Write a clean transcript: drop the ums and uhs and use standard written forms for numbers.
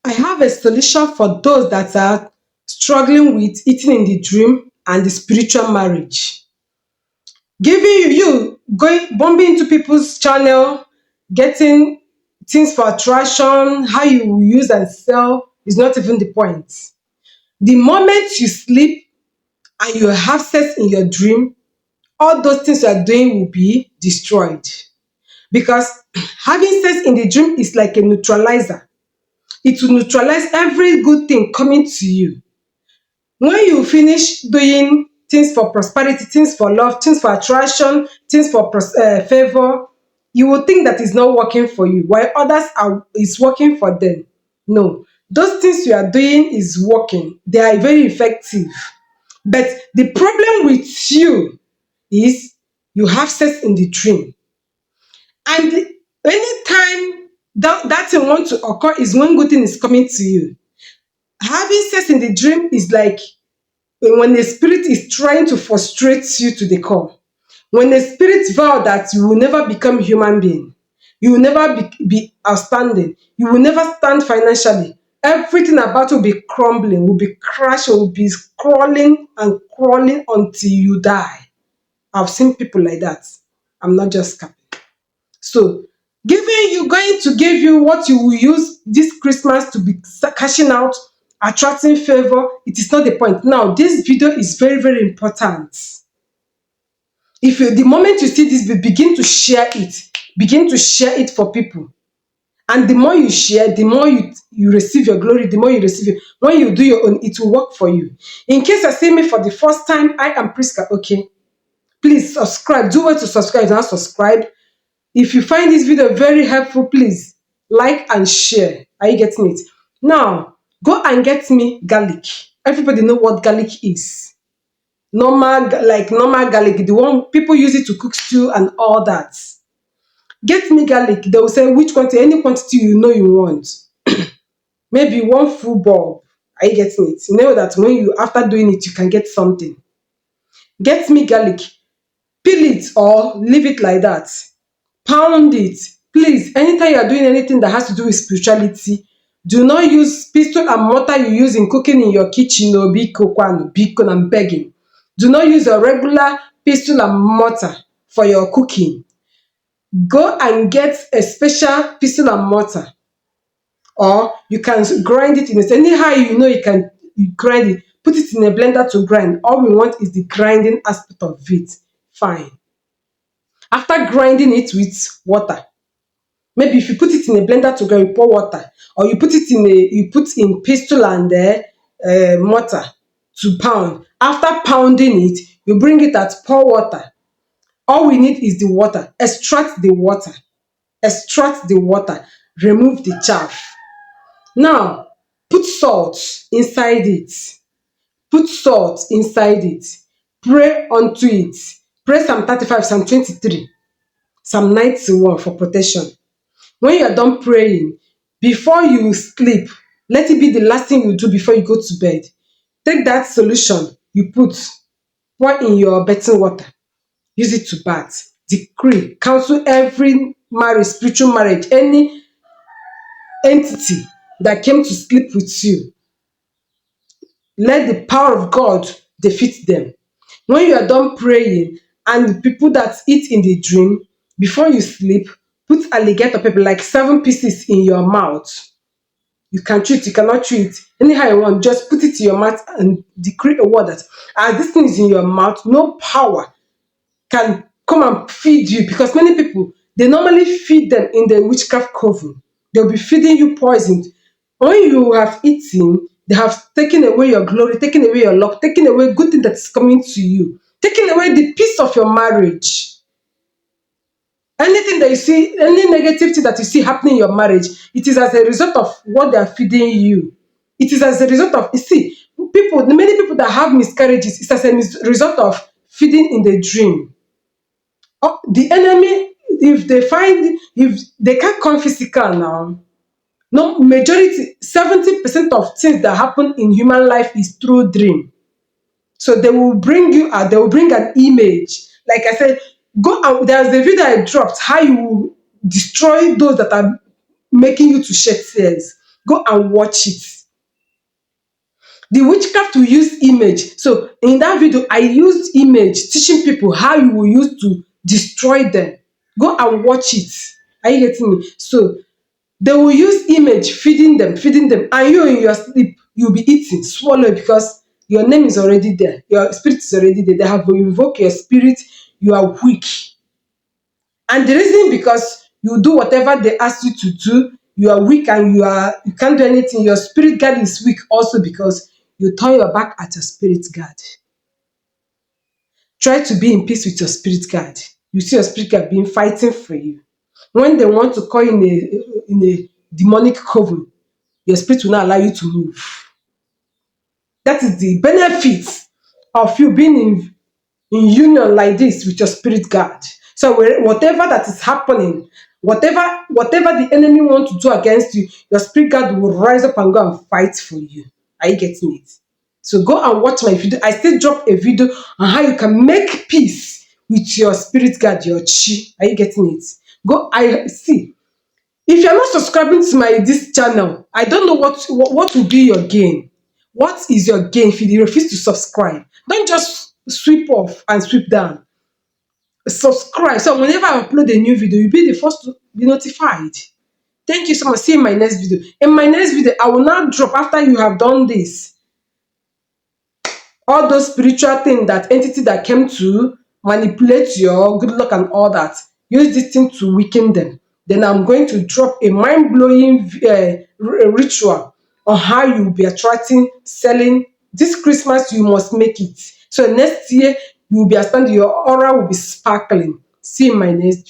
I have a solution for those that are struggling with eating in the dream and the spiritual marriage. Giving you going bumping into people's channel, getting things for attraction, how you use and sell is not even the point. The moment you sleep and you have sex in your dream, all those things you are doing will be destroyed. Because having sex in the dream is like a neutralizer. It will neutralize every good thing coming to you. When you finish doing things for prosperity, things for love, things for attraction, things for favor, you will think that it's not working for you, while others are is working for them. No, those things you are doing is working. They are very effective. But the problem with you is you have sex in the dream. And anytime that thing want to occur is when good thing is coming to you. Having sex in the dream is like when the spirit is trying to frustrate you to the core. When the spirit vow that you will never become human being, you will never be outstanding, you will never stand financially, everything about you will be crumbling, will be crashing, will be crawling and crawling until you die. I've seen people like that. I'm not just capping. So, giving you going to give you what you will use this Christmas to be cashing out, attracting favor, it is not the point. Now, this video is very, very important. If you, the moment you see this, begin to share it. Begin to share it for people. And the more you share, the more you receive your glory, the more you receive it. When you do your own, it will work for you. In case you see me for the first time, I am Priska. Okay. Please subscribe. Do well to subscribe if you not subscribe. If you find this video very helpful, please like and share. Are you getting it? Now, go and get me garlic. Everybody know what garlic is. Normal garlic, the one people use it to cook stew and all that. Get me garlic. They will say which quantity, any quantity you know you want. Maybe one full bulb. Are you getting it? You know that when you after doing it, you can get something. Get me garlic. Peel it or leave it like that. Pound it. Please, anytime you are doing anything that has to do with spirituality, do not use pestle and mortar you use in cooking in your kitchen. No, biko, I'm begging. Do not use a regular pestle and mortar for your cooking. Go and get a special pestle and mortar, or you can grind it in a anyhow you know you grind it. Put it in a blender to grind. All we want is the grinding aspect of it. Fine. After grinding it with water, maybe if you put it in a blender to grind, you pour water, or you put it in pestle and mortar to pound. After pounding it, you bring it at pour water. All we need is the water. Extract the water. Extract the water. Remove the chaff. Now, put salt inside it. Put salt inside it. Pray unto it. Pray Psalm 35, Psalm 23, Psalm 91 for protection. When you are done praying, before you sleep, let it be the last thing you do before you go to bed. Take that solution you pour in your bathing water. Use it to bath. Decree, counsel every marriage, spiritual marriage, any entity that came to sleep with you. Let the power of God defeat them. When you are done praying, and the people that eat in the dream, before you sleep, put alligator pepper like 7 pieces in your mouth. You can chew it, you cannot chew it. Anyhow you want, just put it in your mouth and decree a word that as this thing is in your mouth, no power can come and feed you, because many people, they normally feed them in the witchcraft coven. They'll be feeding you poison. When you have eaten, they have taken away your glory, taken away your luck, taken away good thing that is coming to you, taking away the peace of your marriage. Anything that you see, any negativity that you see happening in your marriage, it is as a result of what they are feeding you. It is as a result of, you see, many people that have miscarriages, it's as a result of feeding in the dream. The enemy, if they can't come physical now, no, majority, 70% of things that happen in human life is through dream. So they will bring you out, they will bring an image. Like I said, go out. There's a video I dropped, how you will destroy those that are making you to shed tears. Go and watch it. The witchcraft will use image. So in that video, I used image teaching people how you will use to destroy them. Go and watch it. Are you getting me? So they will use image feeding them, and you in your sleep, you'll be eating, swallow it, because your name is already there. Your spirit is already there. They have invoked your spirit, you are weak. And the reason because you do whatever they ask you to do, you are weak and you can't do anything. Your spirit guard is weak also because you turn your back at your spirit guard. Try to be in peace with your spirit guard. You see your spirit guard being fighting for you. When they want to call you in a demonic coven, your spirit will not allow you to move. That is the benefit of you being in union like this with your spirit guard. So whatever that is happening, whatever the enemy want to do against you, your spirit guard will rise up and go and fight for you. Are you getting it? So go and watch my video. I still drop a video on how you can make peace with your spirit guard, your chi. Are you getting it? Go, I see. If you're not subscribing to my this channel, I don't know what will be your gain. What is your gain if you refuse to subscribe? Don't just sweep off and sweep down. Subscribe so whenever I upload a new video, you'll be the first to be notified. Thank you so much. See you in my next video. In my next video, I will now drop, after you have done this, all those spiritual things, that entity that came to manipulate your good luck and all that, use this thing to weaken them. Then I'm going to drop a mind-blowing ritual on how you'll be attracting, selling. This Christmas, you must make it. So next year, you will be outstanding. Your aura will be sparkling. See you in my next